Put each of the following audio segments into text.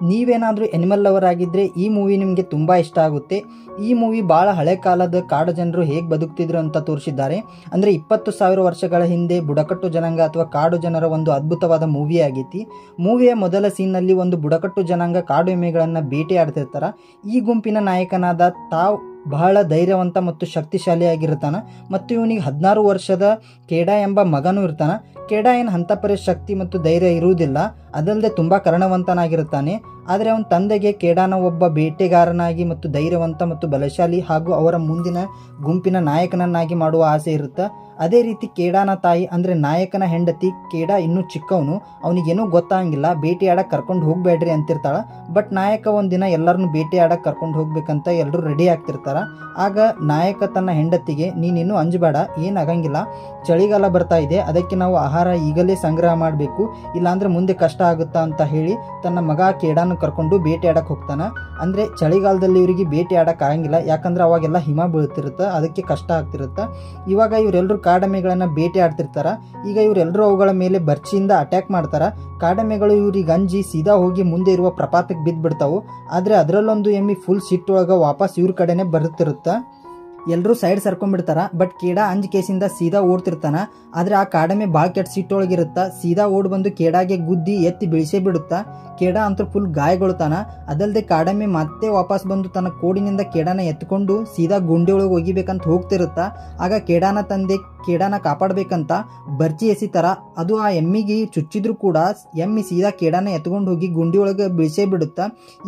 ನೀವೇನಾದರೂ animal lover ಆಗಿದ್ದರೆ ಈ ಮೂವಿ ನಿಮಗೆ ತುಂಬ ಇಷ್ಟ ಆಗುತ್ತೆ. ಈ ಮೂವಿ ಭಾಳ ಹಳೆ ಕಾಲದ ಕಾಡು ಜನರು ಹೇಗೆ ಬದುಕ್ತಿದ್ರು ಅಂತ ತೋರಿಸಿದ್ದಾರೆ. ಅಂದರೆ 20,000 ವರ್ಷಗಳ ಹಿಂದೆ ಬುಡಕಟ್ಟು ಜನಾಂಗ ಅಥವಾ ಕಾಡು ಜನರ ಒಂದು ಅದ್ಭುತವಾದ ಮೂವಿ ಆಗೈತಿ. ಮೂವಿಯ ಮೊದಲ ಸೀನ್ನಲ್ಲಿ ಒಂದು ಬುಡಕಟ್ಟು ಜನಾಂಗ ಕಾಡು ಎಮ್ಮೆಗಳನ್ನು ಬೇಟೆಯಾಡ್ತಿರ್ತಾರೆ. ಈ ಗುಂಪಿನ ನಾಯಕನಾದ ತಾವ್ ಬಹಳ ಧೈರ್ಯವಂತ ಮತ್ತು ಶಕ್ತಿಶಾಲಿಯಾಗಿರ್ತಾನ ಮತ್ತು ಇವನಿಗೆ 16 ವರ್ಷದ ಕೇಡಾ ಎಂಬ ಮಗನೂ ಇರ್ತಾನೆ. ಕೇಡಾ ಏನು ಅಂಥ ಶಕ್ತಿ ಮತ್ತು ಧೈರ್ಯ ಇರುವುದಿಲ್ಲ, ಅದಲ್ಲದೆ ತುಂಬ ಕರುಣವಂತನಾಗಿರುತ್ತಾನೆ. ಆದರೆ ಅವನ ತಂದೆಗೆ ಕೇಡಾನ ಒಬ್ಬ ಬೇಟೆಗಾರನಾಗಿ ಮತ್ತು ಧೈರ್ಯವಂತ ಮತ್ತು ಬಲಶಾಲಿ ಹಾಗೂ ಅವರ ಮುಂದಿನ ಗುಂಪಿನ ನಾಯಕನನ್ನಾಗಿ ಮಾಡುವ ಆಸೆ ಇರುತ್ತೆ. ಅದೇ ರೀತಿ ಕೇಡಾನ ತಾಯಿ ಅಂದರೆ ನಾಯಕನ ಹೆಂಡತಿ, ಕೇಡಾ ಇನ್ನೂ ಚಿಕ್ಕವನು, ಅವನಿಗೇನೂ ಗೊತ್ತಾಗಂಗಿಲ್ಲ, ಬೇಟೆಯಾಡಕ್ಕೆ ಕರ್ಕೊಂಡು ಹೋಗಬೇಡ್ರಿ ಅಂತಿರ್ತಾಳೆ. ಬಟ್ ನಾಯಕ ಒಂದಿನ ಎಲ್ಲರನ್ನೂ ಬೇಟೆಯಾಡಕ್ಕೆ ಕರ್ಕೊಂಡು ಹೋಗ್ಬೇಕಂತ ಎಲ್ಲರೂ ರೆಡಿ ಆಗ್ತಿರ್ತಾರೆ. ಆಗ ನಾಯಕ ತನ್ನ ಹೆಂಡತಿಗೆ, ನೀನಿನ್ನೂ ಅಂಜಬೇಡ, ಏನಾಗಂಗಿಲ್ಲ, ಚಳಿಗಾಲ ಬರ್ತಾ ಇದೆ, ಅದಕ್ಕೆ ನಾವು ಆಹಾರ ಈಗಲೇ ಸಂಗ್ರಹ ಮಾಡಬೇಕು, ಇಲ್ಲಾಂದ್ರೆ ಮುಂದೆ ಕಷ್ಟ ಆಗುತ್ತಾ ಅಂತ ಹೇಳಿ ತನ್ನ ಮಗ ಕೇಡಾನ ಕರ್ಕೊಂಡು ಬೇಟೆಯಾಡಕ್ಕೆ ಹೋಗ್ತಾನೆ. ಅಂದರೆ ಚಳಿಗಾಲದಲ್ಲಿ ಇವರಿಗೆ ಬೇಟೆಯಾಡಕ್ಕೆ ಆಗಂಗಿಲ್ಲ, ಯಾಕಂದ್ರೆ ಅವಾಗೆಲ್ಲ ಹಿಮ ಬೀಳ್ತಿರುತ್ತೆ, ಅದಕ್ಕೆ ಕಷ್ಟ ಆಗ್ತಿರುತ್ತೆ. ಇವಾಗ ಇವರೆಲ್ಲರೂ ಕಾಡೆಮ್ಮೆಗಳನ್ನು ಬೇಟೆ ಆಡ್ತಿರ್ತಾರೆ. ಈಗ ಇವರೆಲ್ಲರೂ ಅವುಗಳ ಮೇಲೆ ಬರ್ಚಿಯಿಂದ ಅಟ್ಯಾಕ್ ಮಾಡ್ತಾರೆ. ಕಾಡೆಮ್ಮೆಗಳು ಇವ್ರಿಗೆ ಅಂಜಿ ಸೀದಾ ಹೋಗಿ ಮುಂದೆ ಇರುವ ಪ್ರಪಾತಕ್ಕೆ ಬಿದ್ದುಬಿಡ್ತಾವೆ. ಆದರೆ ಅದರಲ್ಲೊಂದು ಎಮ್ಮಿ ಫುಲ್ ಸಿಟ್ಟೊಳಗೆ ವಾಪಸ್ ಇವ್ರ ಕಡೆನೇ ಬರುತ್ತಿರುತ್ತೆ. ಎಲ್ಲರೂ ಸೈಡ್ ಸರ್ಕೊಂಡ್ಬಿಡ್ತಾರ. ಬಟ್ ಕೇಡಾ ಅಂಜ್ ಕೇಸಿಂದ ಸೀದಾ ಓಡ್ತಿರ್ತಾನ. ಆದರೆ ಆ ಕಾಡೆಮ್ಮೆ ಭಾಳ ಕೆಟ್ಟ ಸಿಟ್ಟೊಳಗಿರುತ್ತಾ, ಸೀದಾ ಓಡ್ ಬಂದು ಕೇಡಾಗೆ ಗುದ್ದಿ ಎತ್ತಿ ಬೀಳಿಸೇ ಬಿಡುತ್ತಾ. ಕೇಡಾ ಅಂತೂ ಫುಲ್ ಗಾಯಗೊಳ್ತಾನ. ಅದಲ್ಲದೆ ಕಾಡೆಮ್ಮೆ ಮತ್ತೆ ವಾಪಸ್ ಬಂದು ತನ್ನ ಕೋಡಿನಿಂದ ಕೇಡಾನ ಎತ್ಕೊಂಡು ಸೀದಾ ಗುಂಡಿ ಒಳಗೆ ಒಗಿಬೇಕಂತ ಹೋಗ್ತಿರುತ್ತಾ. ಆಗ ಕೇಡಾನ ತಂದೆ ಕೇಡಾನ ಕಾಪಾಡಬೇಕಂತ ಬರ್ಚಿ ಎಸಿತಾರ. ಅದು ಆ ಎಮ್ಮಿಗೆ ಚುಚ್ಚಿದ್ರು ಕೂಡ ಎಮ್ಮಿ ಸೀದಾ ಕೇಡಾನ ಎತ್ಕೊಂಡು ಹೋಗಿ ಗುಂಡಿ ಒಳಗೆ ಬೀಳಿಸೇ ಬಿಡುತ್ತಾ.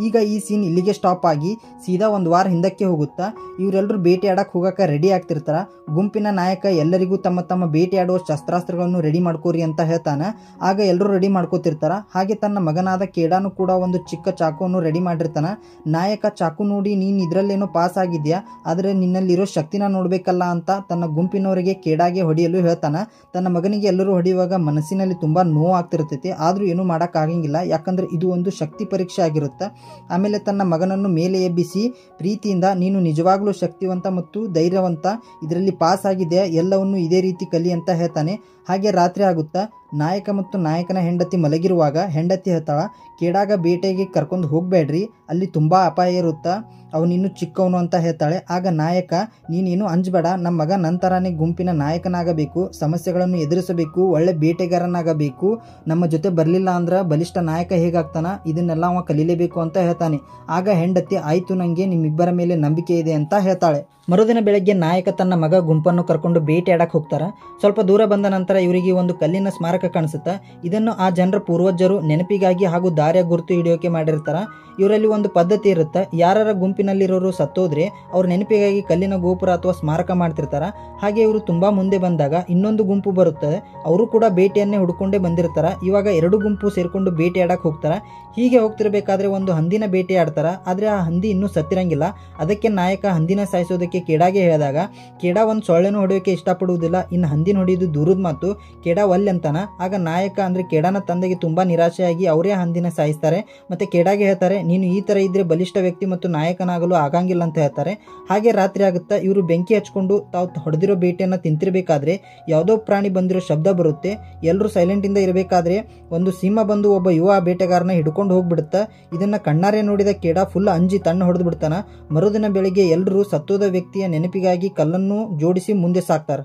ಈಗ ಈ ಸೀನ್ ಇಲ್ಲಿಗೆ ಸ್ಟಾಪ್ ಆಗಿ ಸೀದಾ ಒಂದು ವಾರ ಹಿಂದಕ್ಕೆ ಹೋಗುತ್ತಾ. ಇವರೆಲ್ಲರೂ ಬೇಟೆಯಾಡಕ್ಕೆ ಹೋಗಕ್ಕೆ ರೆಡಿ ಆಗ್ತಿರ್ತಾರ. ಗುಂಪಿನ ನಾಯಕ ಎಲ್ಲರಿಗೂ ತಮ್ಮ ತಮ್ಮ ಬೇಟೆಯಾಡುವ ಶಸ್ತ್ರಾಸ್ತ್ರಗಳನ್ನು ರೆಡಿ ಮಾಡ್ಕೋರಿ ಅಂತ ಹೇಳ್ತಾನೆ. ಆಗ ಎಲ್ಲರೂ ರೆಡಿ ಮಾಡ್ಕೋತಿರ್ತಾರ. ಹಾಗೆ ತನ್ನ ಮಗನಾದ ಕೇಡಾನು ಕೂಡ ಒಂದು ಚಿಕ್ಕ ಚಾಕುವನ್ನು ರೆಡಿ ಮಾಡಿರ್ತಾನ. ನಾಯಕ ಚಾಕು ನೋಡಿ, ನೀನು ಇದರಲ್ಲೇನೋ ಪಾಸ್ ಆಗಿದ್ಯಾ, ಆದರೆ ನಿನ್ನಲ್ಲಿರೋ ಶಕ್ತಿನ ನೋಡ್ಬೇಕಲ್ಲ ಅಂತ ತನ್ನ ಗುಂಪಿನವರಿಗೆ ಕೇಡಾಗೆ ಹೊಡೆಯಲು ಹೇಳ್ತಾನ. ತನ್ನ ಮಗನಿಗೆ ಎಲ್ಲರೂ ಹೊಡೆಯುವಾಗ ಮನಸ್ಸಿನಲ್ಲಿ ತುಂಬಾ ನೋವು ಆಗ್ತಿರ್ತೈತಿ. ಆದ್ರೂ ಏನೂ ಮಾಡೋಕ್ಕಾಗಂಗಿಲ್ಲ, ಯಾಕಂದ್ರೆ ಇದು ಒಂದು ಶಕ್ತಿ ಪರೀಕ್ಷೆ ಆಗಿರುತ್ತೆ. ಆಮೇಲೆ ತನ್ನ ಮಗನನ್ನು ಮೇಲೆ ಎಬ್ಬಿಸಿ ಪ್ರೀತಿಯಿಂದ, ನೀನು ನಿಜವಾಗ್ಲೂ ಶಕ್ತಿವಂತ ಮತ್ತು ಧೈರ್ಯವಂತ, ಇದರಲ್ಲಿ ಪಾಸ್ ಆಗಿದೆ, ಎಲ್ಲವನ್ನು ಇದೇ ರೀತಿ ಕಲಿ ಅಂತ ಹೇಳ್ತಾನೆ. ಹಾಗೆ ರಾತ್ರಿ ಆಗುತ್ತಾ. ನಾಯಕ ಮತ್ತು ನಾಯಕನ ಹೆಂಡತಿ ಮಲಗಿರುವಾಗ ಹೆಂಡತಿ ಹೇಳ್ತಾಳ, ಕೇಡಾಗ ಬೇಟೆಗೆ ಕರ್ಕೊಂಡು ಹೋಗ್ಬೇಡ್ರಿ, ಅಲ್ಲಿ ತುಂಬಾ ಅಪಾಯ ಇರುತ್ತಾ, ಅವನಿನ್ನೂ ಚಿಕ್ಕವನು ಅಂತ ಹೇಳ್ತಾಳೆ. ಆಗ ನಾಯಕ, ನೀನೇನು ಅಂಜಬೇಡ, ನಮ್ಮ ಮಗ ನಂತರನೇ ಗುಂಪಿನ ನಾಯಕನಾಗಬೇಕು, ಸಮಸ್ಯೆಗಳನ್ನು ಎದುರಿಸಬೇಕು, ಒಳ್ಳೆ ಬೇಟೆಗಾರನಾಗಬೇಕು, ನಮ್ಮ ಜೊತೆ ಬರಲಿಲ್ಲ ಅಂದ್ರೆ ಬಲಿಷ್ಠ ನಾಯಕ ಹೇಗಾಗ್ತಾನ, ಇದನ್ನೆಲ್ಲ ಅವ ಕಲೀಲೇಬೇಕು ಅಂತ ಹೇಳ್ತಾನೆ. ಆಗ ಹೆಂಡತಿ, ಆಯ್ತು, ನನಗೆ ನಿಮ್ಮಿಬ್ಬರ ಮೇಲೆ ನಂಬಿಕೆ ಇದೆ ಅಂತ ಹೇಳ್ತಾಳೆ. ಮರುದಿನ ಬೆಳಗ್ಗೆ ನಾಯಕ ತನ್ನ ಮಗ ಗುಂಪನ್ನು ಕರ್ಕೊಂಡು ಬೇಟೆಯಾಡಕ್ಕೆ ಹೋಗ್ತಾರ. ಸ್ವಲ್ಪ ದೂರ ಬಂದ ನಂತರ ಇವರಿಗೆ ಒಂದು ಕಲ್ಲಿನ ಸ್ಮಾರಕ ಕಾಣಿಸುತ್ತೆ. ಇದನ್ನು ಆ ಜನರ ಪೂರ್ವಜರು ನೆನಪಿಗಾಗಿ ಹಾಗೂ ದಾರಿಯ ಗುರುತು ಹಿಡಿಯೋಕೆ ಮಾಡಿರ್ತಾರ. ಇವರಲ್ಲಿ ಒಂದು ಪದ್ಧತಿ ಇರುತ್ತೆ, ಯಾರ ಗುಂಪಿನಲ್ಲಿರೋರು ಸತ್ತೋದ್ರೆ ಅವ್ರ ನೆನಪಿಗಾಗಿ ಕಲ್ಲಿನ ಗೋಪುರ ಅಥವಾ ಸ್ಮಾರಕ ಮಾಡ್ತಿರ್ತಾರ. ಹಾಗೆ ಇವರು ತುಂಬಾ ಮುಂದೆ ಬಂದಾಗ ಇನ್ನೊಂದು ಗುಂಪು ಬರುತ್ತದೆ. ಅವರು ಕೂಡ ಬೇಟೆಯನ್ನೇ ಹುಡ್ಕೊಂಡೇ ಬಂದಿರ್ತಾರ. ಇವಾಗ ಎರಡು ಗುಂಪು ಸೇರ್ಕೊಂಡು ಬೇಟೆಯಾಡಕ್ಕೆ ಹೋಗ್ತಾರ. ಹೀಗೆ ಹೋಗ್ತಿರ್ಬೇಕಾದ್ರೆ ಒಂದು ಹಂದಿನ ಬೇಟೆಯಾಡ್ತಾರ. ಆದ್ರೆ ಆ ಹಂದಿ ಇನ್ನೂ ಸತ್ತಿರಂಗಿಲ್ಲ. ಅದಕ್ಕೆ ನಾಯಕ ಹಂದಿನ ಸಾಯಿಸೋದಕ್ಕೆ ಕೇಡಾಗೆ ಹೇಳಿದಾಗ ಕೇಡಾ ಒಂದು ಸೊಳ್ಳೆನೂ ಹೊಡೆಯೋಕೆ ಇಷ್ಟಪಡುವುದಿಲ್ಲ, ಇನ್ನು ಹಂದಿನ ಹೊಡೆಯೋದು ದೂರದ ಮಾತು, ಕೇಡಾ ಒಲ್ಲೆ ಅಂತಾನ. ಆಗ ನಾಯಕ ಅಂದ್ರೆ ಕೇಡಾನ ತಂದೆಗೆ ತುಂಬಾ ನಿರಾಶೆಯಾಗಿ ಅವರೇ ಹಂದಿನ ಸಾಯಿಸ್ತಾರೆ. ಮತ್ತೆ ಕೇಡಾಗೆ ಹೇಳ್ತಾರೆ, ನೀನು ಈ ತರ ಇದ್ರೆ ಬಲಿಷ್ಠ ವ್ಯಕ್ತಿ ಮತ್ತು ನಾಯಕನಾಗಲು ಆಗಂಗಿಲ್ಲ ಅಂತ ಹೇಳ್ತಾರೆ. ಹಾಗೆ ರಾತ್ರಿ ಆಗುತ್ತಾ. ಇವರು ಬೆಂಕಿ ಹಚ್ಕೊಂಡು ತಾವು ಹೊಡೆದಿರೋ ಬೇಟೆಯನ್ನ ತಿಂತಿರ್ಬೇಕಾದ್ರೆ ಯಾವುದೋ ಪ್ರಾಣಿ ಬಂದಿರೋ ಶಬ್ದ ಬರುತ್ತೆ. ಎಲ್ಲರೂ ಸೈಲೆಂಟ್ ಇಂದ ಇರಬೇಕಾದ್ರೆ ಒಂದು ಸಿಂಹ ಬಂದು ಒಬ್ಬ ಯುವ ಬೇಟೆಗಾರನ ಹಿಡ್ಕೊಂಡು ಹೋಗ್ಬಿಡುತ್ತಾ. ಇದನ್ನ ಕಣ್ಣಾರೆ ನೋಡಿದ ಕೇಡಾ ಫುಲ್ ಅಂಜಿ ತಣ್ಣ ಹೊಡೆದು ಬಿಡ್ತಾನ. ಮರುದಿನ ಬೆಳಿಗ್ಗೆ ಎಲ್ಲರೂ ಸತ್ತೋದ ವ್ಯಕ್ತಿಯ ನೆನಪಿಗಾಗಿ ಕಲ್ಲನ್ನು ಜೋಡಿಸಿ ಮುಂದೆ ಸಾಕ್ತಾರ.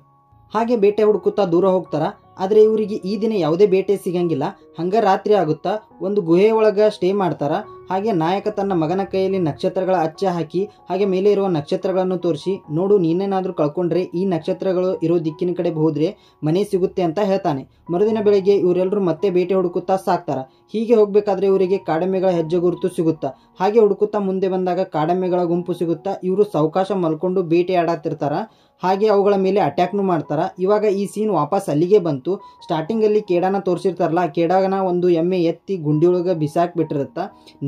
ಹಾಗೆ ಬೇಟೆ ಹುಡುಕುತ್ತಾ ದೂರ ಹೋಗ್ತಾರ. ಆದರೆ ಇವರಿಗೆ ಈ ದಿನ ಯಾವುದೇ ಬೇಟೆ ಸಿಗಂಗಿಲ್ಲ. ಹಂಗ ರಾತ್ರಿ ಆಗುತ್ತಾ. ಒಂದು ಗುಹೆ ಒಳಗ ಸ್ಟೇ ಮಾಡ್ತಾರ. ಹಾಗೆ ನಾಯಕ ತನ್ನ ಮಗನ ಕೈಯಲ್ಲಿ ನಕ್ಷತ್ರಗಳ ಅಚ್ಚೆ ಹಾಕಿ ಹಾಗೆ ಮೇಲೆ ಇರುವ ನಕ್ಷತ್ರಗಳನ್ನು ತೋರಿಸಿ, ನೋಡು, ನೀನೇನಾದ್ರೂ ಕಳ್ಕೊಂಡ್ರೆ ಈ ನಕ್ಷತ್ರಗಳು ಇರೋ ದಿಕ್ಕಿನ ಕಡೆ ಹೋದ್ರೆ ಮನೆ ಸಿಗುತ್ತೆ ಅಂತ ಹೇಳ್ತಾನೆ. ಮರುದಿನ ಬೆಳಗ್ಗೆ ಇವರೆಲ್ಲರೂ ಮತ್ತೆ ಬೇಟೆ ಹುಡುಕುತ್ತಾ ಸಾಕ್ತಾರ. ಹೀಗೆ ಹೋಗ್ಬೇಕಾದ್ರೆ ಇವರಿಗೆ ಕಾಡೆಮ್ಮೆಗಳ ಹೆಜ್ಜೆ ಗುರುತು ಸಿಗುತ್ತಾ. ಹಾಗೆ ಹುಡುಕುತ್ತಾ ಮುಂದೆ ಬಂದಾಗ ಕಾಡೆಮ್ಮೆಗಳ ಗುಂಪು ಸಿಗುತ್ತಾ. ಇವರು ಸಾವಕಾಶ ಮಲ್ಕೊಂಡು ಬೇಟೆ ಆಡತ್ತಿರ್ತಾರ. ಹಾಗೆ ಅವುಗಳ ಮೇಲೆ ಅಟ್ಯಾಕ್ನು ಮಾಡ್ತಾರ. ಇವಾಗ ಈ ಸೀನ್ ವಾಪಸ್ ಅಲ್ಲಿಗೆ ಬಂತು. ಸ್ಟಾರ್ಟಿಂಗ್ ಅಲ್ಲಿ ಕೇಡಾನ ತೋರಿಸಿರ್ತಾರಲ್ಲ, ಕೇಡಾಗನ ಒಂದು ಎಮ್ಮೆ ಎತ್ತಿ ಗುಂಡಿಯೊಳಗೆ ಬಿಸಾಕ್ ಬಿಟ್ಟಿರುತ್ತ.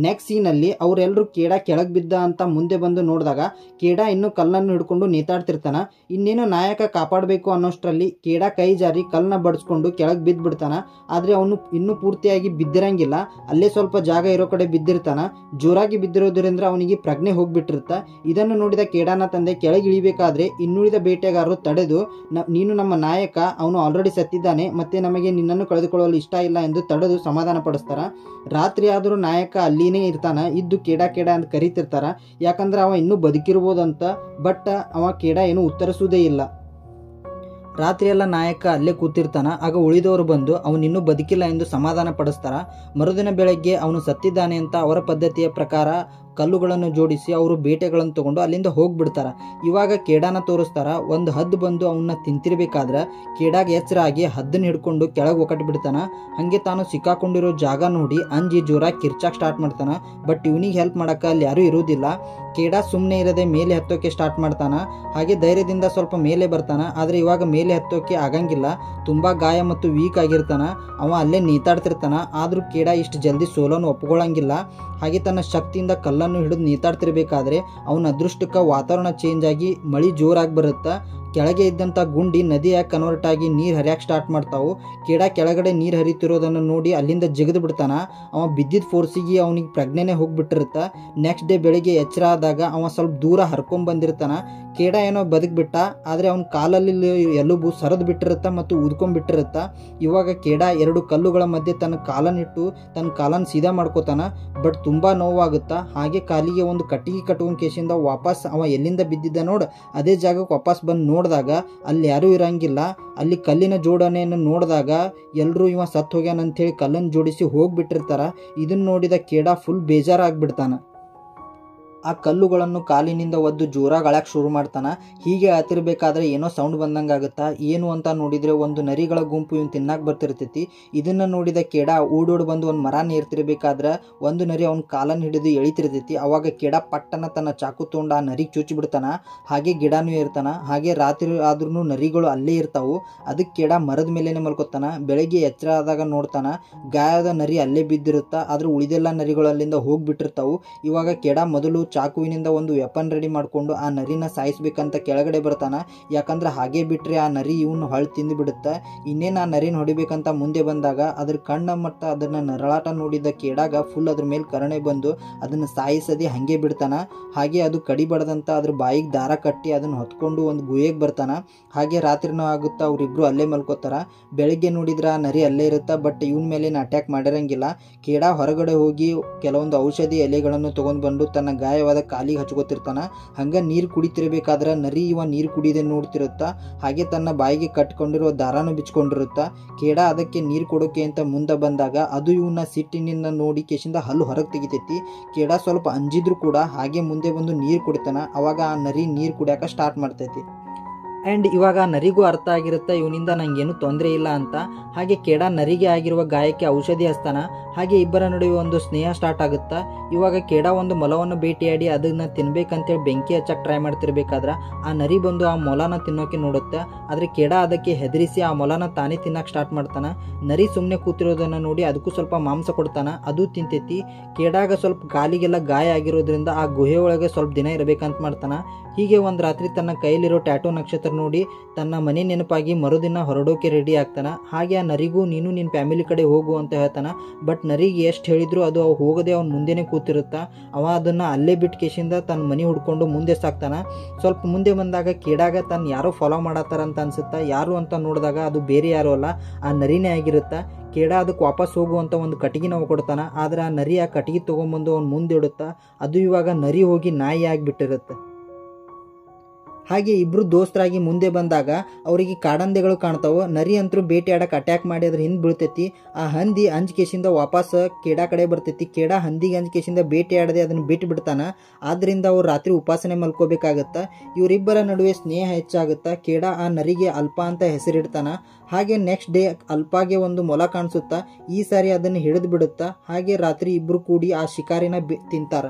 ನೆಕ್ಸ್ಟ್ ಸೀನ್ ಅಲ್ಲಿ ಅವರೆಲ್ಲರೂ ಕೇಡಾ ಕೆಳಗ್ ಬಿದ್ದ ಅಂತ ಮುಂದೆ ಬಂದು ನೋಡಿದಾಗ ಕೇಡಾ ಇನ್ನೂ ಕಲ್ಲನ್ನು ಹಿಡ್ಕೊಂಡು ನೇತಾಡ್ತಿರ್ತಾನ. ಇನ್ನೇನು ನಾಯಕ ಕಾಪಾಡಬೇಕು ಅನ್ನೋಷ್ಟರಲ್ಲಿ ಕೇಡಾ ಕೈ ಜಾರಿ ಕಲ್ಲನ್ನ ಬಡಿಸ್ಕೊಂಡು ಕೆಳಗ್ ಬಿದ್ದು ಬಿಡ್ತಾನ. ಆದ್ರೆ ಅವನು ಇನ್ನೂ ಪೂರ್ತಿಯಾಗಿ ಬಿದ್ದಿರಂಗಿಲ್ಲ, ಅಲ್ಲೇ ಸ್ವಲ್ಪ ಜಾಗ ಇರೋ ಕಡೆ ಬಿದ್ದಿರ್ತಾನ. ಜೋರಾಗಿ ಬಿದ್ದಿರೋದ್ರಿಂದ ಅವನಿಗೆ ಪ್ರಜ್ಞೆ ಹೋಗ್ಬಿಟ್ಟಿರುತ್ತ. ಇದನ್ನು ನೋಡಿದ ಕೇಡಾನ ತಂದೆ ಕೆಳಗೆ ಇಳಿಬೇಕಾದ್ರೆ ಇನ್ನುಳಿದ ಬೇಟೆಗಾರರು ತಡೆದು ನೀನು ನಮ್ಮ ನಾಯಕ, ಅವನು ಆಲ್ರೆಡಿ ಸತ್ತಿದ್ದಾನೆ, ಮತ್ತೆ ನಮಗೆ ನಿನ್ನನ್ನು ಕಳೆದುಕೊಳ್ಳಲು ಇಷ್ಟ ಇಲ್ಲ ಎಂದು ತಡೆದು ಸಮಾಧಾನ ಪಡಿಸ್ತಾರ. ರಾತ್ರಿ ಆದರೂ ನಾಯಕ ಅಲ್ಲಿನೇ ಇರ್ತಾನ, ಇದ್ದು ಕೇಡ ಅಂತ ಕರಿತಿರ್ತಾರ. ಯಾಕಂದ್ರೆ ಅವ ಇನ್ನೂ ಬದುಕಿರ್ಬೋದಂತ. ಬಟ್ ಅವ ಕೇಡ ಏನು ಉತ್ತರಿಸುವುದೇ ಇಲ್ಲ. ರಾತ್ರಿಯೆಲ್ಲ ನಾಯಕ ಅಲ್ಲೇ ಕೂತಿರ್ತಾನ. ಆಗ ಉಳಿದವರು ಬಂದು ಅವನಿನ್ನೂ ಬದುಕಿಲ್ಲ ಎಂದು ಸಮಾಧಾನ ಪಡಿಸ್ತಾರ. ಮರುದಿನ ಬೆಳಗ್ಗೆ ಅವನು ಸತ್ತಿದ್ದಾನೆ ಅಂತ ಅವರ ಪದ್ಧತಿಯ ಪ್ರಕಾರ ಕಲ್ಲುಗಳನ್ನು ಜೋಡಿಸಿ ಅವರು ಬೇಟೆಗಳನ್ನು ತಗೊಂಡು ಅಲ್ಲಿಂದ ಹೋಗ್ಬಿಡ್ತಾರ. ಇವಾಗ ಕೇಡಾನ ತೋರಿಸ್ತಾರ. ಒಂದು ಹದ್ದು ಬಂದು ಅವನ್ನ ತಿಂತಿರ್ಬೇಕಾದ್ರೆ ಕೇಡಾಗ ಎಚ್ಚರ ಆಗಿ ಹದ್ದನ್ನು ಹಿಡ್ಕೊಂಡು ಕೆಳಗೆ ಒಕ್ಕಟ್ಟು ಬಿಡ್ತಾನ. ಹಾಗೆ ತಾನು ಸಿಕ್ಕಾಕೊಂಡಿರೋ ಜಾಗ ನೋಡಿ ಅಂಜಿ ಜೋರಾಗಿ ಕಿರ್ಚಾಕ್ ಸ್ಟಾರ್ಟ್ ಮಾಡ್ತಾನ. ಬಟ್ ಇವನಿಗೆ ಹೆಲ್ಪ್ ಮಾಡಕ್ಕೆ ಅಲ್ಲಿ ಯಾರೂ ಇರೋದಿಲ್ಲ. ಕೇಡ ಸುಮ್ಮನೆ ಇರದೆ ಮೇಲೆ ಹತ್ತೋಕೆ ಸ್ಟಾರ್ಟ್ ಮಾಡ್ತಾನ. ಹಾಗೆ ಧೈರ್ಯದಿಂದ ಸ್ವಲ್ಪ ಮೇಲೆ ಬರ್ತಾನ. ಆದರೆ ಇವಾಗ ಮೇಲೆ ಹತ್ತೋಕೆ ಆಗಂಗಿಲ್ಲ, ತುಂಬ ಗಾಯ ಮತ್ತು ವೀಕ್ ಆಗಿರ್ತಾನ. ಅವ ಅಲ್ಲೇ ನೇತಾಡ್ತಿರ್ತಾನ. ಆದರೂ ಕೇಡ ಇಷ್ಟು ಜಲ್ದಿ ಸೋಲನ್ನು ಒಪ್ಕೊಳ್ಳಂಗಿಲ್ಲ. ಹಾಗೆ ತನ್ನ ಶಕ್ತಿಯಿಂದ ಕಲ್ಲನ್ನು ಹಿಡಿದು ನೇತಾಡ್ತಿರ್ಬೇಕಾದ್ರೆ ಅವನ ಅದೃಷ್ಟಕ್ಕೆ ವಾತಾವರಣ ಚೇಂಜ್ ಆಗಿ ಮಳೆ ಜೋರಾಗಿ ಬರುತ್ತೆ. ಕೆಳಗೆ ಇದ್ದಂಥ ಗುಂಡಿ ನದಿಯಾಗಿ ಕನ್ವರ್ಟ್ ಆಗಿ ನೀರು ಹರಿಯಕ್ಕೆ ಸ್ಟಾರ್ಟ್ ಮಾಡ್ತಾವು. ಕೇಡ ಕೆಳಗಡೆ ನೀರು ಹರಿತಿರೋದನ್ನು ನೋಡಿ ಅಲ್ಲಿಂದ ಜಿಗಿದು ಬಿಡ್ತಾನ. ಅವ ಬಿದ್ದಿದ್ದ ಫೋರ್ಸಿಗೆ ಅವನಿಗೆ ಪ್ರಜ್ಞೆನೇ ಹೋಗಿಬಿಟ್ಟಿರುತ್ತೆ. ನೆಕ್ಸ್ಟ್ ಡೇ ಬೆಳಿಗ್ಗೆ ಎಚ್ಚರ ಆದಾಗ ಅವ ಸ್ವಲ್ಪ ದೂರ ಹರ್ಕೊಂಡ್ಬಂದಿರ್ತಾನ. ಕೇಡ ಏನೋ ಬದುಕ್ಬಿಟ್ಟ, ಆದರೆ ಅವನ ಕಾಲಲ್ಲಿ ಎಲುಬು ಸರಿದು ಬಿಟ್ಟಿರುತ್ತೆ ಮತ್ತು ಊದ್ಕೊಂಡ್ಬಿಟ್ಟಿರುತ್ತೆ. ಇವಾಗ ಕೇಡ ಎರಡು ಕಲ್ಲುಗಳ ಮಧ್ಯೆ ತನ್ನ ಕಾಲನ್ನಿಟ್ಟು ತನ್ನ ಕಾಲನ್ನು ಸೀದಾ ಮಾಡ್ಕೋತಾನ. ಬಟ್ ತುಂಬ ನೋವಾಗುತ್ತಾ. ಹಾಗೆ ಕಾಲಿಗೆ ಒಂದು ಕಟ್ಟಿಗೆ ಕಟ್ಕೊಂಡ್ ಕೇಸಿಂದ ವಾಪಸ್ ಅವ ಎಲ್ಲಿಂದ ಬಿದ್ದಿದ್ದ ನೋಡು ಅದೇ ಜಾಗಕ್ಕೆ ವಾಪಸ್ ಬಂದು ನೋಡಿದಾಗ ಅಲ್ಲಿ ಯಾರೂ ಇರಂಗಿಲ್ಲ. ಅಲ್ಲಿ ಕಲ್ಲಿನ ಜೋಡಣೆಯನ್ನು ನೋಡಿದಾಗ ಎಲ್ಲರೂ ಇವ ಸತ್ತು ಹೋಗ್ಯಾನಂತೇಳಿ ಕಲ್ಲನ್ನು ಜೋಡಿಸಿ ಹೋಗ್ಬಿಟ್ಟಿರ್ತಾರ. ಇದನ್ನು ನೋಡಿದ ಕೇಡ ಫುಲ್ ಬೇಜಾರಾಗ್ಬಿಡ್ತಾನ. ಆ ಕಲ್ಲುಗಳನ್ನು ಕಾಲಿನಿಂದ ಒದ್ದು ಜೋರಾಗಿ ಅಳಕ್ಕೆ ಶುರು ಮಾಡ್ತಾನ. ಹೀಗೆ ಆತಿರ್ಬೇಕಾದ್ರೆ ಏನೋ ಸೌಂಡ್ ಬಂದಂಗೆ ಆಗುತ್ತಾ. ಏನು ಅಂತ ನೋಡಿದರೆ ಒಂದು ನರಿಗಳ ಗುಂಪು ಇವನು ತಿನ್ನಕ್ಕೆ ಬರ್ತಿರ್ತೈತಿ. ಇದನ್ನು ನೋಡಿದ ಕೇಡ ಓಡೋಡಿ ಬಂದು ಒಂದು ಮರ ನೇರ್ತಿರ್ಬೇಕಾದ್ರೆ ಒಂದು ನರಿ ಅವ್ನ ಕಾಲನ್ನು ಹಿಡಿದು ಎಳಿತಿರ್ತೈತಿ. ಅವಾಗ ಕೇಡ ಪಟ್ಟನ ತನ್ನ ಚಾಕು ತೊಗೊಂಡು ಆ ನರಿಗೆ ಚುಚ್ಚಿಬಿಡ್ತಾನ. ಹಾಗೆ ಗಿಡನೂ ಇರ್ತಾನ. ಹಾಗೆ ರಾತ್ರಿ ಆದ್ರೂ ನರಿಗಳು ಅಲ್ಲೇ ಇರ್ತಾವು. ಅದಕ್ಕೆ ಕೇಡ ಮರದ ಮೇಲೇನೆ ಮಲ್ಕೋತಾನ. ಬೆಳಗ್ಗೆ ಎಚ್ಚರ ಆದಾಗ ನೋಡ್ತಾನ ಗಾಯದ ನರಿ ಅಲ್ಲೇ ಬಿದ್ದಿರುತ್ತಾ. ಆದ್ರೆ ಉಳಿದೆಲ್ಲ ನರಿಗಳು ಅಲ್ಲಿಂದ ಹೋಗ್ಬಿಟ್ಟಿರ್ತಾವು. ಇವಾಗ ಕೇಡ ಮೊದಲು ಚಾಕುವಿನಿಂದ ಒಂದು ವೆಪನ್ ರೆಡಿ ಮಾಡಿಕೊಂಡು ಆ ನರಿನ ಸಾಯಿಸ್ಬೇಕಂತ ಕೆಳಗಡೆ ಬರ್ತಾನ. ಯಾಕಂದ್ರೆ ಹಾಗೆ ಬಿಟ್ಟರೆ ಆ ನರಿ ಇವನು ಹೊಳ್ಳಿ ತಿಂದು ಬಿಡುತ್ತೆ. ಇನ್ನೇನು ಆ ನರಿನ ಹೊಡಿಬೇಕಂತ ಮುಂದೆ ಬಂದಾಗ ಅದ್ರ ಕಣ್ಣ ಮತ್ತು ಅದನ್ನ ನರಳಾಟ ನೋಡಿದ ಕೇಡಾಗ ಫುಲ್ ಅದ್ರ ಮೇಲೆ ಕರುಣೆ ಬಂದು ಅದನ್ನು ಸಾಯಿಸದೆ ಹಾಗೆ ಬಿಡ್ತಾನ. ಹಾಗೆ ಅದು ಕಡಿಬಡ್ದಂತ ಅದ್ರ ಬಾಯಿಗೆ ದಾರ ಕಟ್ಟಿ ಅದನ್ನು ಹೊತ್ಕೊಂಡು ಒಂದು ಗುಹೆಗೆ ಬರ್ತಾನ. ಹಾಗೆ ರಾತ್ರಿನೂ ಆಗುತ್ತಾ ಅವರಿಬ್ರು ಅಲ್ಲೇ ಮಲ್ಕೋತಾರ. ಬೆಳಿಗ್ಗೆ ನೋಡಿದ್ರೆ ಆ ನರಿ ಅಲ್ಲೇ ಇರುತ್ತಾ. ಬಟ್ ಇವನ ಮೇಲೇನು ಅಟ್ಯಾಕ್ ಮಾಡಿರಂಗಿಲ್ಲ. ಕೇಡ ಹೊರಗಡೆ ಹೋಗಿ ಕೆಲವೊಂದು ಔಷಧಿ ಎಲೆಗಳನ್ನು ತೊಗೊಂಡು ಬಂದು ತನ್ನ ಗಾಯವಾದ ಕಾಲಿಗೆ ಹಚ್ಕೋತಿರ್ತಾನ. ಹಂಗೆ ನೀರು ಕುಡಿತಿರ್ಬೇಕಾದ್ರೆ ನರಿ ಇವ ನೀರು ಕುಡಿದೆ ನೋಡ್ತಿರುತ್ತ. ಹಾಗೆ ತನ್ನ ಬಾಯಿಗೆ ಕಟ್ಕೊಂಡಿರೋ ದಾರಾನು ಬಿಚ್ಕೊಂಡಿರುತ್ತ. ಕೇಡ ಅದಕ್ಕೆ ನೀರು ಕೊಡೋಕೆ ಅಂತ ಮುಂದೆ ಬಂದಾಗ ಅದು ಇವನ್ನ ಸಿಟ್ಟಿನಿಂದ ನೋಡಿ ಕೇಶಿಂದ ಹಲ್ಲು ಹೊರಗೆ ತೆಗಿತೈತಿ. ಕೇಡ ಸ್ವಲ್ಪ ಅಂಜಿದ್ರು ಕೂಡ ಹಾಗೆ ಮುಂದೆ ಬಂದು ನೀರು ಕುಡಿತಾನ. ಅವಾಗ ಆ ನರಿ ನೀರು ಕುಡಿಯೋಕೆ ಸ್ಟಾರ್ಟ್ ಮಾಡ್ತೈತಿ. ಆ್ಯಂಡ್ ಇವಾಗ ನರಿಗೂ ಅರ್ಥ ಆಗಿರುತ್ತೆ ಇವನಿಂದ ನನಗೇನು ತೊಂದರೆ ಇಲ್ಲ ಅಂತ. ಹಾಗೆ ಕೇಡ ನರಿಗೆ ಆಗಿರುವ ಗಾಯಕ್ಕೆ ಔಷಧಿ ಹಚ್ತಾನ. ಹಾಗೆ ಇಬ್ಬರ ನಡುವೆ ಒಂದು ಸ್ನೇಹ ಸ್ಟಾರ್ಟ್ ಆಗುತ್ತಾ. ಇವಾಗ ಕೇಡ ಒಂದು ಮೊಲವನ್ನು ಭೇಟಿಯಾಡಿ ಅದನ್ನು ತಿನ್ಬೇಕಂತೇಳಿ ಬೆಂಕಿ ಹಚ್ಚಕ್ಕೆ ಟ್ರೈ ಮಾಡ್ತಿರ್ಬೇಕಾದ್ರೆ ಆ ನರಿ ಬಂದು ಆ ಮೊಲನ ತಿನ್ನೋಕೆ ನೋಡುತ್ತೆ. ಆದರೆ ಕೇಡ ಅದಕ್ಕೆ ಹೆದರಿಸಿ ಆ ಮೊಲನ ತಾನೇ ತಿನ್ನಕ್ಕೆ ಸ್ಟಾರ್ಟ್ ಮಾಡ್ತಾನ. ನರಿ ಸುಮ್ಮನೆ ಕೂತಿರೋದನ್ನು ನೋಡಿ ಅದಕ್ಕೂ ಸ್ವಲ್ಪ ಮಾಂಸ ಕೊಡ್ತಾನ. ಅದು ತಿಂತೈತಿ. ಕೇಡಾಗ ಸ್ವಲ್ಪ ಕಾಲಿಗೆಲ್ಲ ಗಾಯ ಆಗಿರೋದ್ರಿಂದ ಆ ಗುಹೆ ಒಳಗೆ ಸ್ವಲ್ಪ ದಿನ ಇರಬೇಕಂತ ಮಾಡ್ತಾನ. ಹೀಗೆ ಒಂದು ರಾತ್ರಿ ತನ್ನ ಕೈಲಿರೋ ಟ್ಯಾಟೋ ನಕ್ಷತ್ರ ನೋಡಿ ತನ್ನ ಮನೆ ನೆನಪಾಗಿ ಮರುದಿನ ಹೊರಡೋಕೆ ರೆಡಿ ಆಗ್ತಾನ. ಹಾಗೆ ಆ ನರಿಗೂ ನೀನು ನಿನ್ನ ಫ್ಯಾಮಿಲಿ ಕಡೆ ಹೋಗು ಅಂತ ಹೇಳ್ತಾನ. ಬಟ್ ನರಿಗೆ ಎಷ್ಟು ಹೇಳಿದ್ರು ಅದು ಹೋಗದೆ ಅವ್ನು ಮುಂದೆನೇ ಕೂತಿರುತ್ತಾ. ಅವ ಅದನ್ನು ಅಲ್ಲೇ ಬಿಟ್ಟು ಕೇಶಿಂದ ತನ್ನ ಮನೆ ಹುಡ್ಕೊಂಡು ಮುಂದೆ ಸಾಕ್ತಾನ. ಸ್ವಲ್ಪ ಮುಂದೆ ಬಂದಾಗ ಕೇಡಾಗ ತನ್ನ ಯಾರೋ ಫಾಲೋ ಮಾಡತ್ತಾರ ಅಂತ ಅನ್ಸುತ್ತಾ. ಯಾರು ಅಂತ ನೋಡಿದಾಗ ಅದು ಬೇರೆ ಯಾರು ಅಲ್ಲ, ಆ ನರಿನೇ ಆಗಿರುತ್ತಾ. ಕೇಡ ಅದಕ್ಕೆ ವಾಪಸ್ ಹೋಗುವಂಥ ಒಂದು ಕಟ್ಟಿಗೆ ನಾವು ಕೊಡ್ತಾನ. ಆದರೆ ಆ ನರಿ ಆ ಕಟ್ಟಿಗೆ ತೊಗೊಂಬಂದು ಅವ್ನು ಮುಂದೆ ಇಡುತ್ತಾ. ಅದು ಇವಾಗ ನರಿ ಹೋಗಿ ನಾಯಿ ಆಗಿಬಿಟ್ಟಿರುತ್ತೆ. ಹಾಗೆ ಇಬ್ರು ದೋಸ್ತರಾಗಿ ಮುಂದೆ ಬಂದಾಗ ಅವರಿಗೆ ಕಾಡಂದೆಗಳು ಕಾಣ್ತಾವೆ. ನರಿ ಅಂತರೂ ಬೇಟೆ ಆಡಕ್ಕೆ ಅಟ್ಯಾಕ್ ಮಾಡಿ ಅದ್ರ ಹಿಂದೆ ಬೀಳ್ತೈತಿ. ಆ ಹಂದಿ ಅಂಜಿಕೆಸಿಂದ ವಾಪಸ್ ಕೇಡ ಕಡೆ ಬರ್ತೈತಿ. ಕೇಡ ಹಂದಿಗೆ ಅಂಜಿಕೆಸಿಂದ ಬೇಟೆ ಆಡದೆ ಅದನ್ನು ಬಿಟ್ಟು ಬಿಡ್ತಾನ. ಆದ್ದರಿಂದ ಅವ್ರು ರಾತ್ರಿ ಉಪಾಸನೆ ಮಲ್ಕೋಬೇಕಾಗತ್ತ. ಇವರಿಬ್ಬರ ನಡುವೆ ಸ್ನೇಹ ಹೆಚ್ಚಾಗುತ್ತಾ. ಕೇಡ ಆ ನರಿಗೆ ಅಲ್ಪ ಅಂತ ಹೆಸರಿಡ್ತಾನ. ಹಾಗೆ ನೆಕ್ಸ್ಟ್ ಡೇ ಅಲ್ಪಾಗೆ ಒಂದು ಮೊಲ ಕಾಣಿಸುತ್ತಾ. ಈ ಸಾರಿ ಅದನ್ನು ಹಿಡಿದು ಬಿಡುತ್ತಾ. ಹಾಗೆ ರಾತ್ರಿ ಇಬ್ರು ಕೂಡಿ ಆ ಶಿಕಾರಿನ ತಿಂತಾರ.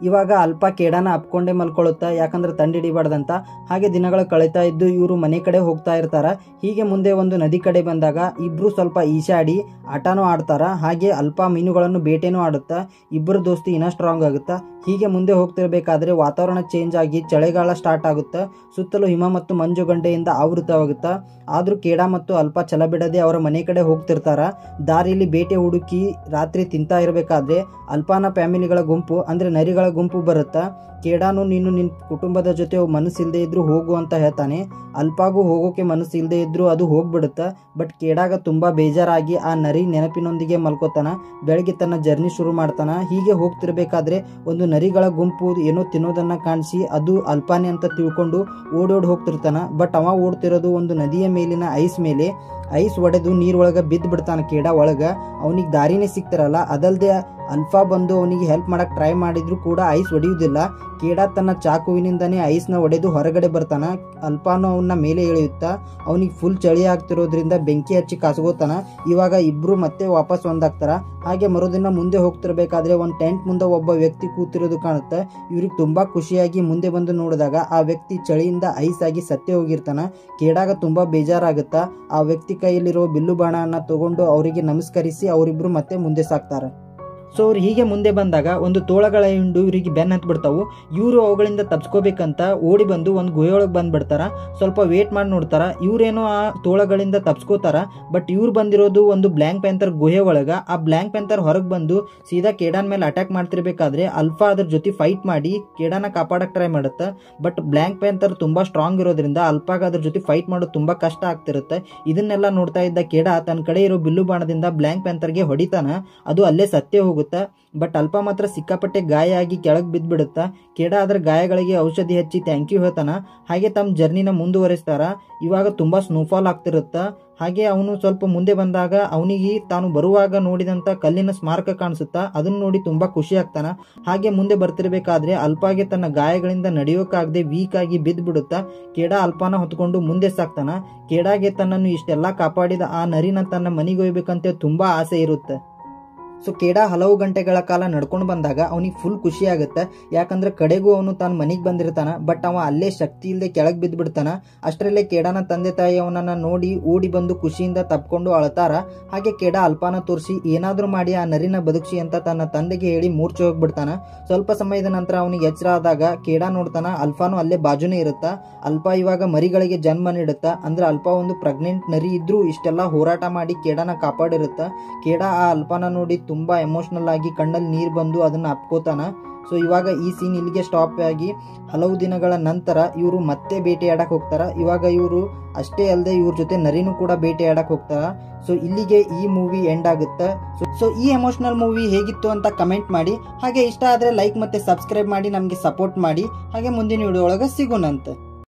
ಇವಾಗ ಅಲ್ಪ ಕೇಡಾನ ಅಪ್ಕೊಂಡೇ ಮಲ್ಕೊಳ್ಳುತ್ತಾ. ಯಾಕಂದ್ರೆ ತಂಡಿಡಿಬಾರ್ದಂತ. ಹಾಗೆ ದಿನಗಳು ಕಳೀತಾ ಇದ್ದು ಇವರು ಮನೆ ಕಡೆ ಹೋಗ್ತಾ ಇರ್ತಾರ. ಹೀಗೆ ಮುಂದೆ ಒಂದು ನದಿ ಕಡೆ ಬಂದಾಗ ಇಬ್ರು ಸ್ವಲ್ಪ ಈಶಾಡಿ ಆಟನೂ ಆಡ್ತಾರ. ಹಾಗೆ ಅಲ್ಪ ಮೀನುಗಳನ್ನು ಬೇಟೆನೂ ಆಡುತ್ತಾ. ಇಬ್ಬರು ದೋಸ್ತಿ ಇನ್ನೂ ಸ್ಟ್ರಾಂಗ್ ಆಗುತ್ತಾ. ಹೀಗೆ ಮುಂದೆ ಹೋಗ್ತಿರ್ಬೇಕಾದ್ರೆ ವಾತಾವರಣ ಚೇಂಜ್ ಆಗಿ ಚಳಿಗಾಲ ಸ್ಟಾರ್ಟ್ ಆಗುತ್ತೆ. ಸುತ್ತಲೂ ಹಿಮ ಮತ್ತು ಮಂಜುಗಡ್ಡೆಯಿಂದ ಆವೃತವಾಗುತ್ತಾ. ಆದರೂ ಕೇಡ ಮತ್ತು ಅಲ್ಪ ಛಲ ಬಿಡದೆ ಅವರ ಮನೆ ಕಡೆ ಹೋಗ್ತಿರ್ತಾರ. ದಾರಿಯಲ್ಲಿ ಬೇಟೆ ಹುಡುಕಿ ರಾತ್ರಿ ತಿಂತಾ ಇರಬೇಕಾದ್ರೆ ಅಲ್ಪಾನ ಫ್ಯಾಮಿಲಿಗಳ ಗುಂಪು ಅಂದರೆ ನರಿಗಳ ಗುಂಪು ಬರುತ್ತಾ. ಕೇಡಾನು ನೀನು ನಿನ್ನ ಕುಟುಂಬದ ಜೊತೆ ಮನಸ್ಸಿಲ್ಲದೆ ಇದ್ರೂ ಹೋಗು ಅಂತ ಹೇಳ್ತಾನೆ. ಅಲ್ಪಾಗೂ ಹೋಗೋಕೆ ಮನಸ್ಸಿಲ್ಲದೆ ಇದ್ರೂ ಅದು ಹೋಗ್ಬಿಡುತ್ತೆ. ಬಟ್ ಕೇಡಾಗ ತುಂಬ ಬೇಜಾರಾಗಿ ಆ ನರಿ ನೆನಪಿನೊಂದಿಗೆ ಮಲ್ಕೋತಾನ. ಬೆಳಗ್ಗೆ ತನ್ನ ಜರ್ನಿ ಶುರು ಮಾಡ್ತಾನ. ಹೀಗೆ ಹೋಗ್ತಿರ್ಬೇಕಾದ್ರೆ ಒಂದು ನರಿಗಳ ಗುಂಪು ಏನೋ ತಿನ್ನೋದನ್ನ ಕಾಣಿಸಿ ಅದು ಅಲ್ಪಾನೆ ಅಂತ ತಿಳ್ಕೊಂಡು ಓಡೋಡಿ ಹೋಗ್ತಿರ್ತಾನ. ಬಟ್ ಅವ ಓಡ್ತಿರೋದು ಒಂದು ನದಿಯ ಮೇಲಿನ ಐಸ್ ಮೇಲೆ. ಐಸ್ ಒಡೆದು ನೀರೊಳಗೆ ಬಿದ್ದು ಬಿಡ್ತಾನೆ ಕೇಡ ಒಳಗೆ. ಅವನಿಗೆ ದಾರಿನೇ ಸಿಗ್ತಿರಲ್ಲ. ಅದಲ್ಲದೆ ಅಲ್ಫಾ ಬಂದು ಅವನಿಗೆ ಹೆಲ್ಪ್ ಮಾಡಕ್ಕೆ ಟ್ರೈ ಮಾಡಿದ್ರು ಕೂಡ ಐಸ್ ಒಡೆಯುವುದಿಲ್ಲ. ಕೇಡ ತನ್ನ ಚಾಕುವಿನಿಂದನೇ ಐಸ್ನ ಒಡೆದು ಹೊರಗಡೆ ಬರ್ತಾನ. ಅಲ್ಫಾನು ಅವನ್ನ ಮೇಲೆ ಇಳಿಯುತ್ತಾ ಅವನಿಗೆ ಫುಲ್ ಚಳಿ ಆಗ್ತಿರೋದ್ರಿಂದ ಬೆಂಕಿ ಹಚ್ಚಿ ಕಾಸ್ಕೋತಾನ. ಇವಾಗ ಇಬ್ರು ಮತ್ತೆ ವಾಪಸ್ ಒಂದಾಗ್ತಾರ. ಹಾಗೆ ಮರುದಿನ ಮುಂದೆ ಹೋಗ್ತಿರ್ಬೇಕಾದ್ರೆ ಒಂದು ಟೆಂಟ್ ಮುಂದೆ ಒಬ್ಬ ವ್ಯಕ್ತಿ ಕೂತಿರೋದು ಕಾಣುತ್ತೆ. ಇವ್ರಿಗೆ ತುಂಬಾ ಖುಷಿಯಾಗಿ ಮುಂದೆ ಬಂದು ನೋಡಿದಾಗ ಆ ವ್ಯಕ್ತಿ ಚಳಿಯಿಂದ ಐಸ್ ಆಗಿ ಸತ್ತೇ ಹೋಗಿರ್ತಾನ. ಕೇಡಾಗ ತುಂಬಾ ಬೇಜಾರಾಗುತ್ತಾ ಆ ವ್ಯಕ್ತಿ ಕೈಯಲ್ಲಿರೋ ಬಿಲ್ಲು ಬಾಣನ ತಗೊಂಡು ಅವರಿಗೆ ನಮಸ್ಕರಿಸಿ ಅವರಿಬ್ರು ಮತ್ತೆ ಮುಂದೆ ಸಾಕ್ತಾರೆ. ಸೊ ಅವ್ರು ಹೀಗೆ ಮುಂದೆ ಬಂದಾಗ ಒಂದು ತೋಳಗಳ ಹಿಂಡು ಇವರಿಗೆ ಬೆನ್ನು ಹತ್ತಿ ಬಿಡ್ತಾವು. ಇವರು ಅವುಗಳಿಂದ ತಪ್ಸ್ಕೋಬೇಕಂತ ಓಡಿ ಬಂದು ಒಂದು ಗುಹೆಯೊಳಗೆ ಬಂದ್ಬಿಡ್ತಾರ. ಸ್ವಲ್ಪ ವೇಟ್ ಮಾಡಿ ನೋಡ್ತಾರ. ಇವ್ರೇನೋ ಆ ತೋಳಗಳಿಂದ ತಪ್ಸ್ಕೋತಾರ. ಬಟ್ ಇವ್ರು ಬಂದಿರೋದು ಒಂದು ಬ್ಲ್ಯಾಕ್ ಪ್ಯಾಂಥರ್ ಗುಹೆ ಒಳಗ. ಆ ಬ್ಲ್ಯಾಕ್ ಪ್ಯಾಂಥರ್ ಹೊರಗೆ ಬಂದು ಸೀದಾ ಕೇಡಾನ್ ಮೇಲೆ ಅಟ್ಯಾಕ್ ಮಾಡ್ತಿರ್ಬೇಕಾದ್ರೆ ಅಲ್ಫಾ ಅದ್ರ ಜೊತೆ ಫೈಟ್ ಮಾಡಿ ಕೇಡಾನ ಕಾಪಾಡಕ್ ಟ್ರೈ ಮಾಡುತ್ತೆ. ಬಟ್ ಬ್ಲ್ಯಾಕ್ ಪ್ಯಾಂಥರ್ ತುಂಬಾ ಸ್ಟ್ರಾಂಗ್ ಇರೋದ್ರಿಂದ ಅಲ್ಫಾಗ ಅದ್ರ ಜೊತೆ ಫೈಟ್ ಮಾಡೋದು ತುಂಬಾ ಕಷ್ಟ ಆಗ್ತಿರುತ್ತೆ. ಇದನ್ನೆಲ್ಲ ನೋಡ್ತಾ ಇದ್ದ ಕೇಡ ತನ್ನ ಕಡೆ ಇರೋ ಬಿಲ್ಲು ಬಾಣದಿಂದ ಬ್ಲ್ಯಾಕ್ ಪ್ಯಾಂಥರ್ಗೆ ಹೊಡಿತಾನ. ಅದು ಅಲ್ಲೇ ಸತ್ತೇ ಹೋಗುತ್ತೆ. ಬಟ್ ಅಲ್ಪ ಮಾತ್ರ ಸಿಕ್ಕಾಪಟ್ಟೆ ಗಾಯ ಆಗಿ ಕೆಳಗೆ ಬಿದ್ದ್ಬಿಡುತ್ತಾ. ಕೇಡ ಅದರ ಗಾಯಗಳಿಗೆ ಔಷಧಿ ಹಚ್ಚಿ ಥ್ಯಾಂಕ್ ಯು ಹೇಳ್ತಾನ. ಹಾಗೆ ತಮ್ಮ ಜರ್ನಿನ ಮುಂದುವರಿಸ್ತಾರ. ಇವಾಗ ತುಂಬಾ ಸ್ನೋಫಾಲ್ ಆಗ್ತಿರುತ್ತ. ಹಾಗೆ ಅವನು ಸ್ವಲ್ಪ ಮುಂದೆ ಬಂದಾಗ ಅವನಿಗೆ ತಾನು ಬರುವಾಗ ನೋಡಿದಂತ ಕಲ್ಲಿನ ಸ್ಮಾರಕ ಕಾಣಿಸುತ್ತಾ. ಅದನ್ನ ನೋಡಿ ತುಂಬಾ ಖುಷಿ ಆಗ್ತಾನ. ಹಾಗೆ ಮುಂದೆ ಬರ್ತಿರ್ಬೇಕಾದ್ರೆ ಅಲ್ಪಾಗೆ ತನ್ನ ಗಾಯಗಳಿಂದ ನಡೆಯೋಕಾಗದೆ ವೀಕ್ ಆಗಿ ಬಿದ್ದು ಬಿಡುತ್ತಾ. ಕೇಡ ಅಲ್ಪಾನ ಹೊತ್ಕೊಂಡು ಮುಂದೆ ಸಾಕ್ತಾನ. ಕೇಡಾಗೆ ತನ್ನನ್ನು ಇಷ್ಟೆಲ್ಲಾ ಕಾಪಾಡಿದ ಆ ನರಿನ ತನ್ನ ಮನೆಗೆ ಒಯ್ಬೇಕಂತ ತುಂಬಾ ಆಸೆ ಇರುತ್ತೆ. ಸೊ ಕೇಡ ಹಲವು ಗಂಟೆಗಳ ಕಾಲ ನಡ್ಕೊಂಡು ಬಂದಾಗ ಅವನಿಗೆ ಫುಲ್ ಖುಷಿ ಆಗುತ್ತೆ. ಯಾಕಂದ್ರೆ ಕಡೆಗೂ ಅವನು ತಾನು ಮನೆಗೆ ಬಂದಿರ್ತಾನ. ಬಟ್ ಅವ ಅಲ್ಲೇ ಶಕ್ತಿ ಇಲ್ಲದೆ ಕೆಳಗೆ ಬಿದ್ದು ಬಿಡ್ತಾನ. ಅಷ್ಟರಲ್ಲೇ ಕೇಡನ ತಂದೆ ತಾಯಿ ಅವನನ್ನ ನೋಡಿ ಓಡಿ ಬಂದು ಖುಷಿಯಿಂದ ತಪ್ಕೊಂಡು ಅಳ್ತಾರ. ಹಾಗೆ ಕೇಡ ಅಲ್ಪಾನ ತೋರಿಸಿ ಏನಾದ್ರೂ ಮಾಡಿ ಆ ನರಿನ ಬದುಕಿಸಿ ಅಂತ ತನ್ನ ತಂದೆಗೆ ಹೇಳಿ ಮೂರ್ಛೆ ಹೋಗ್ಬಿಡ್ತಾನ. ಸ್ವಲ್ಪ ಸಮಯದ ನಂತರ ಅವನಿಗೆ ಎಚ್ಚರ ಆದಾಗ ಕೇಡ ನೋಡ್ತಾನ ಅಲ್ಫಾನು ಅಲ್ಲೇ ಬಾಜುನೇ ಇರುತ್ತಾ. ಅಲ್ಫಾ ಇವಾಗ ಮರಿಗಳಿಗೆ ಜನ್ಮ ನೀಡುತ್ತಾ. ಅಂದ್ರೆ ಅಲ್ಫಾ ಒಂದು ಪ್ರೆಗ್ನೆಂಟ್ ನರಿ ಇದ್ರೂ ಇಷ್ಟೆಲ್ಲ ಹೋರಾಟ ಮಾಡಿ ಕೇಡನ ಕಾಪಾಡಿರುತ್ತ. ಕೇಡ ಆ ಅಲ್ಫಾನ ನೋಡಿ ತುಂಬಾ ಎಮೋಷನಲ್ ಆಗಿ ಕಣ್ಣಲ್ಲಿ ನೀರು ಬಂದು ಅದನ್ನ ಅಪ್ಕೋತಾನ. ಸೊ ಇವಾಗ ಈ ಸೀನ್ ಇಲ್ಲಿಗೆ ಸ್ಟಾಪ್ ಆಗಿ ಹಲವು ದಿನಗಳ ನಂತರ ಇವರು ಮತ್ತೆ ಬೇಟೆಯಾಡಕ್ ಹೋಗ್ತಾರ. ಇವಾಗ ಇವರು ಅಷ್ಟೇ ಅಲ್ಲದೆ ಇವ್ರ ಜೊತೆ ನರಿನೂ ಕೂಡ ಬೇಟೆಯಾಡಕ್ ಹೋಗ್ತಾರ. ಸೊ ಇಲ್ಲಿಗೆ ಈ ಮೂವಿ ಎಂಡ್ ಆಗುತ್ತೆ. ಸೊ ಈ ಎಮೋಷನಲ್ ಮೂವಿ ಹೇಗಿತ್ತು ಅಂತ ಕಮೆಂಟ್ ಮಾಡಿ. ಹಾಗೆ ಇಷ್ಟ ಆದ್ರೆ ಲೈಕ್ ಮತ್ತೆ ಸಬ್ಸ್ಕ್ರೈಬ್ ಮಾಡಿ ನಮಗೆ ಸಪೋರ್ಟ್ ಮಾಡಿ. ಹಾಗೆ ಮುಂದಿನ ವಿಡಿಯೋ ಒಳಗೆ ಸಿಗೋಣಂತೆ.